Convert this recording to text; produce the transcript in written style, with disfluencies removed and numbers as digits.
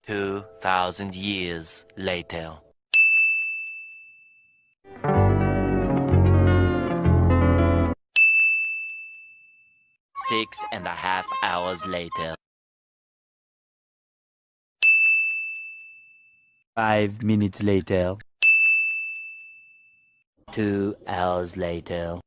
2,000 years later. 6.5 hours later. 5 minutes later. 2 hours later.